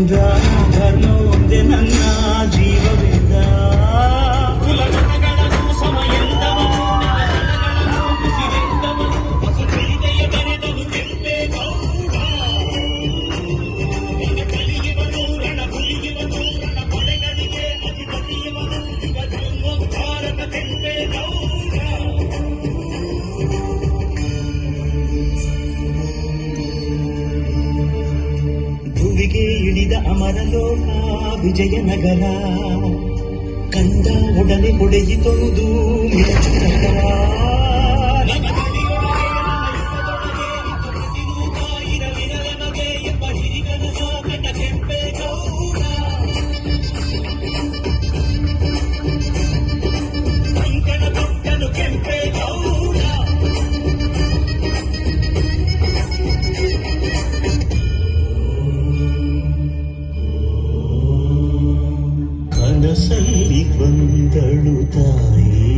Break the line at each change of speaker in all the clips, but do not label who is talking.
ಧರ್ಮ ಒಂದೇ ನನ್ನ ಜೀವವಿಂದ ಕುಲಗಣಗಳನ್ನು ಸಮಯಂದವನು ಕುಸಿದೆಂದವನು ಹೊಸ ಕಲಿತೆಯ ಬರೆದನು ಕೆಂಪೇಗೌಡ ಕಲಿಯುವನು ರಣ ಹುಲಿಯುವನು ರಣ ಪಡೆಗಳಿಗೆ ಅಧಿಪತಿಯವನು ಯುವ ಧರ್ಮೋದ್ಧಾರಕ ಕೆಂಪೇಗೌಡ ಭುವಿಗೆ ಇಳಿದ ಅಮರಲೋಕ ವಿಜಯನಗರ ಕಂದ ಒಡನೆ ಹೊಡೆಯಿತೊಂದು ಮಿರಚಕರ ಕನಸಲ್ಲಿ ಬಂದಳು ತಾಯಿ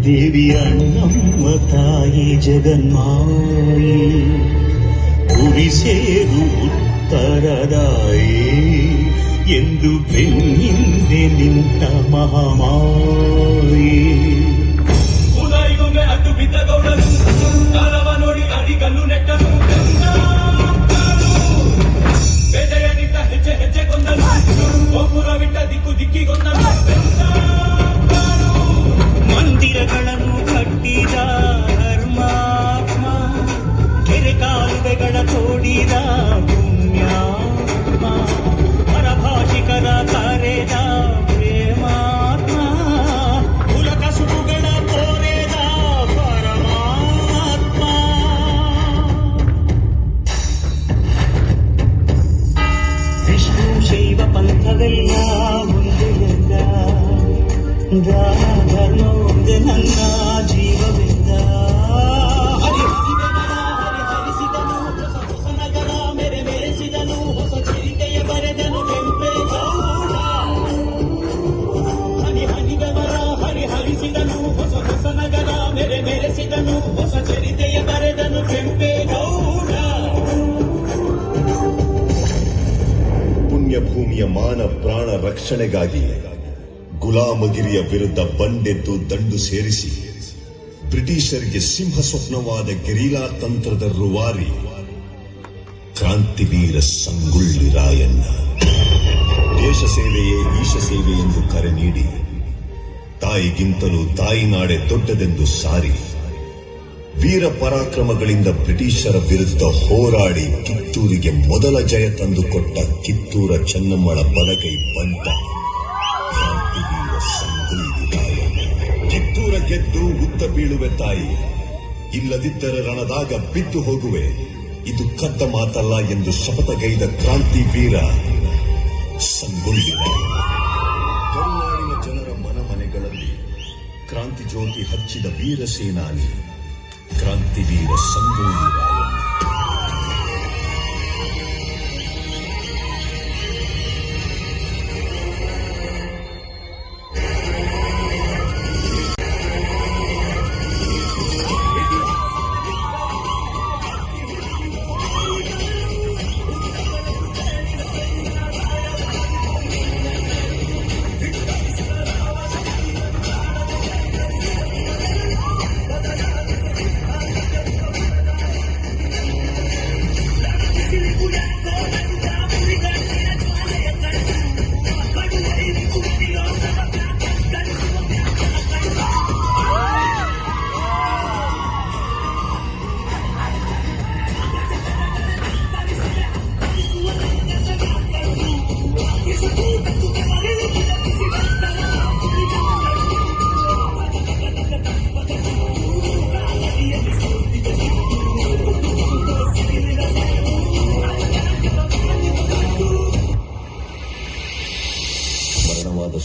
ದೇವಿ ಅಣ್ಣಮ್ಮ ತಾಯಿ ಜಗನ್ಮಾಯಿ ಭುವಿ ಸೇರು ಉತ್ತರದಾಯಿ ಎಂದು ಬೆನ್ನಿಂದೆ ನಿಂತ ಮಹಾಮಾಯಿ ಉದಾಯಿಗೊಮ್ಮೆ ಅಡ್ಡು ಬಿದ್ದ ಗೌಡನು ಕಾಲವ ನೋಡಿ ಅಡಿಗಲ್ಲು ನೆಟ್ಟನು ಬೇಟೆಯನಿಂದ ಹೆಜ್ಜೆ ಹೆಜ್ಜೆ ಕೊಂದನು ಗೋಪುರವಿಟ್ಟ ದಿಕ್ಕು ದಿಕ್ಕಿಗೊಂದನು ಮಂದಿರಗಳನ್ನು ಕಟ್ಟಿದ ಧರ್ಮಾತ್ಮ ಕೆರೆ ಕಾಲುವೆಗಳ ತೋಡಿದ ಪುಣ್ಯಾತ್ಮ ಪರಭಾಷಿಕರ ಕರೆದ ಪ್ರೇಮಾತ್ಮ ಕುಲ ಕಸುಬುಗಳ ಕೋರೆದ ಪರಮಾತ್ಮ ವಿಷ್ಣು ಶೈವ ಪಂಥವೆಲ್ಲ ಮುಂದೆ ಎಂದ ಧರ್ಮ ಒಂದೇ ನನ್ನ ಜೀವವಿಂದ ಹರಿಸಿದನು ಹೊಸ ಹೊಸ ನಗರ ಮೆರೆ ಮೆರೆಸಿದನು ಹೊಸ ಚರಿತೆಯ ಬರೆದನು ಕೆಂಪೇಗೌಡ ಹನಿಗವರ ಹರಿಸಿದನು ಹೊಸ ಹೊಸ ನಗರ ಮೆರೆ ಮೆರೆಸಿದನು ಹೊಸ ಚರಿತೆಯ ಬರೆದನು ಕೆಂಪೇಗೌಡ
ಪುಣ್ಯಭೂಮಿಯ ಮಾನ ಪ್ರಾಣ ರಕ್ಷಣೆಗಾಗಿ ಗುಲಾಮಗಿರಿಯ ವಿರುದ್ಧ ಬಂಡೆದ್ದು ದಂಡು ಸೇರಿಸಿ ಬ್ರಿಟಿಷರಿಗೆ ಸಿಂಹ ಸ್ವಪ್ನವಾದ ಗೆರಿಲಾ ತಂತ್ರದ ರೂವಾರಿ ಕ್ರಾಂತಿವೀರ ಸಂಗೊಳ್ಳಿ ರಾಯಣ್ಣ ದೇಶ ಸೇವೆಯೇ ಈಶ ಸೇವೆ ಎಂದು ಕರೆ ನೀಡಿ ತಾಯಿಗಿಂತಲೂ ತಾಯಿನಾಡೆ ದೊಡ್ಡದೆಂದು ಸಾರಿ ವೀರ ಪರಾಕ್ರಮಗಳಿಂದ ಬ್ರಿಟಿಷರ ವಿರುದ್ಧ ಹೋರಾಡಿ ಕಿತ್ತೂರಿಗೆ ಮೊದಲ ಜಯ ತಂದುಕೊಟ್ಟ ಕಿತ್ತೂರ ಚೆನ್ನಮ್ಮಳ ಬಲಗೈ ಬಂಟ ಕ್ರಾಂತಿವೀರ ಸಂಗೊಳ್ಳಿ ರಾಯಣ್ಣ ಕಿತ್ತೂರ ಗೆದ್ದು ಉತ್ತ ಬೀಳುವೆ ತಾಯಿ ಇಲ್ಲದಿದ್ದರೆ ರಣದಾಗ ಬಿದ್ದು ಹೋಗುವೆ ಇದು ಕದ್ದ ಮಾತಲ್ಲ ಎಂದು ಶಪಥಗೈದ ಕ್ರಾಂತಿವೀರ ಸಂಗೊಳ್ಳಿ ರಾಯಣ್ಣ ಕರುನಾಡಿನ ಜನರ ಮನಮನೆಗಳಲ್ಲಿ ಕ್ರಾಂತಿ ಜ್ಯೋತಿ ಹಚ್ಚಿದ ವೀರ ಸೇನಾನಿ ಕ್ರಾಂತಿವೀರ ಸಂಗೊಳ್ಳಿ ರಾಯಣ್ಣ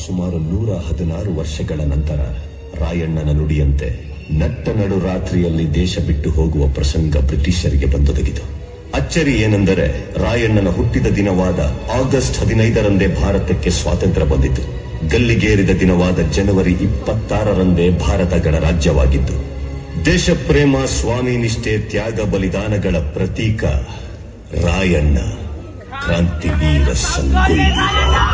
ಸುಮಾರು 116 ವರ್ಷಗಳ ನಂತರ ರಾಯಣ್ಣನ ನುಡಿಯಂತೆ ನಟ್ಟ ನಡು ರಾತ್ರಿಯಲ್ಲಿ ದೇಶ ಬಿಟ್ಟು ಹೋಗುವ ಪ್ರಸಂಗ ಬ್ರಿಟಿಷರಿಗೆ ಬಂದೊದಗಿತು. ಅಚ್ಚರಿ ಏನೆಂದರೆ ರಾಯಣ್ಣನ ಹುಟ್ಟಿದ ದಿನವಾದ ಆಗಸ್ಟ್ 15ರಂದೇ ಭಾರತಕ್ಕೆ ಸ್ವಾತಂತ್ರ್ಯ ಬಂದಿತು. ಗಲ್ಲಿಗೇರಿದ ದಿನವಾದ ಜನವರಿ 26ರಂದೇ ಭಾರತ ಗಣರಾಜ್ಯವಾಗಿದ್ದು, ದೇಶ ಪ್ರೇಮ, ಸ್ವಾಮಿ ನಿಷ್ಠೆ, ತ್ಯಾಗ ಬಲಿದಾನಗಳ ಪ್ರತೀಕ ರಾಯಣ್ಣ. ಕ್ರಾಂತಿವೀರ ಸಂಗೊಳ್ಳಿ ರಾಯಣ್ಣ.